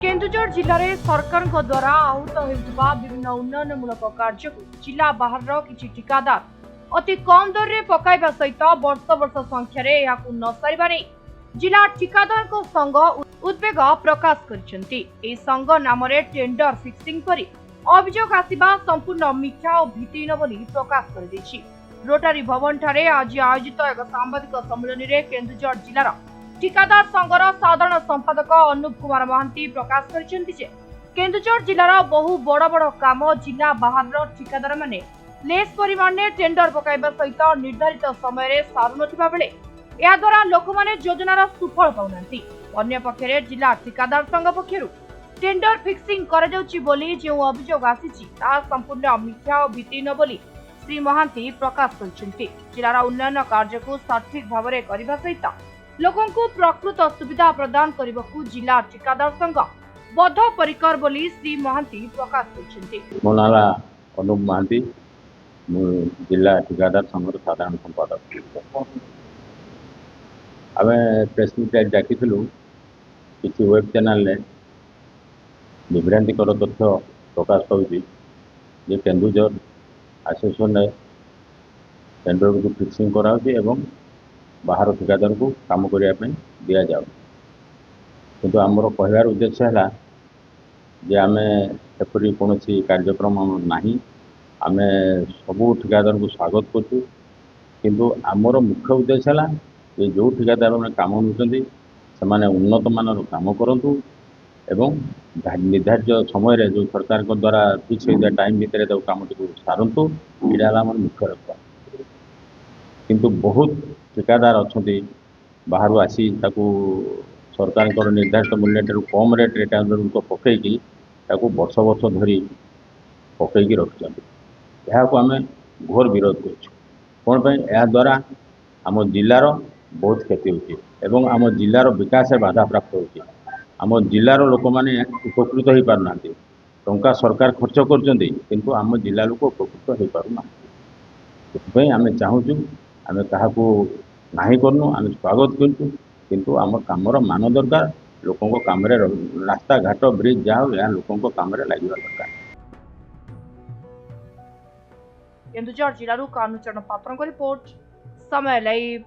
केन्दुझर जिले में सरकार द्वारा आहूत होता विभिन्न उन्नयनमूलक कार्य को जिला बाहर किसी ठिकादार अति कम दर में पकाइबा सहित वर्ष वर्ष संख्यार न सारिबा नहीं जिला ठिकादार संघ उद्वेग प्रकाश करछन्ति। एही संघ नाम टेंडर फिक्सिंग पर अभियोग आसिबा संपूर्ण मिथ्या और भित्तिहीन बोली प्रकाश कर दैछि। रोटारी भवन ठारे आज आयोजित एक सांबादिक सम्मेलन में केन्दुझर जिलार ठिकादार संघर साधारण संपादक अनुप कुमार महांती प्रकाश करछन्ति जे केन्दुझर जिलार बहु बड़ बड़ काम जिला बाहर ठिकादार माने लेस परिमाण में टेंडर पकाइबा सहित निर्धारित समय सारू नथिबा बेले या द्वारा लोक माने योजनार सुफल पाउनांती। अन्य पक्षरे जिला ठिकादार संघ पक्षरु टेंडर फिक्सिंग करा जाउछि बोली जे अभियोग आसीछि ता संपूर्ण मिथ्या और भित्तिहीन बोली श्री महांती प्रकाश करछन्ति। जिलार उन्नयन कार्य को सठिक भाव में करबा सहित लोकंकु प्रकृत सुविधा प्रदान करबाकू जिला ठिकादार संघ बद्धपरिकर बोली श्री महांती प्रकाश करछन्ति। मो नाला अनुप महांती जिला ठिकादार संघर साधारण संपादक। आम प्रेस मीट डाकी किसी वेब चैनल ने विभ्रांतिकर तथ्य प्रकाश पाँच केन्दुझर आसोसिएशन टेंडर को फिक्सिंग कराऊँगी एवं बाहर ठिकादार को काम करने दि जाऊ किंतु आमर कहबार उद्देश्य है जे आम एपरी कौन कार्यक्रम नहीं आम सबू ठिकादार को स्वागत करूँ किंतु आमर मुख्य उद्देश्य है कि जो ठिकादार मैंने काम नौकरी से उन्नत मानर काम करूँ एवं निर्धारित समय जो सरकार द्वारा फिक्स होता टाइम भितर काम सारतु यहाँ मुख्य लक्ष्य। किंतु बहुत ठिकादार अच्छा बाहर आसी सरकार निर्धारित मूल्य ठार कम रेट्रे टेंडर को पकईकि वर्ष वर्ष धरी पकईकि रखिंट यहाँ को आम घोर विरोध कर द्वारा आम जिलार बहुत क्षति होती आम जिलार विकास बाधा प्राप्त होती आम जिलार लोक मैंने उपकृत हो पारना टंका सरकार खर्च कर आम जिला लोक उपकृत हो पारना आम चाहूँ आम क्या ना करूँ आम स्वागत करूँ किंतु आम कमर मान दरकार लोकों काम रास्ता घाट ब्रिज जाओ या लोकों काम लगे दरकार। केन्दुझर जिलू कानुचरण पात्र रिपोर्ट समय लाइव।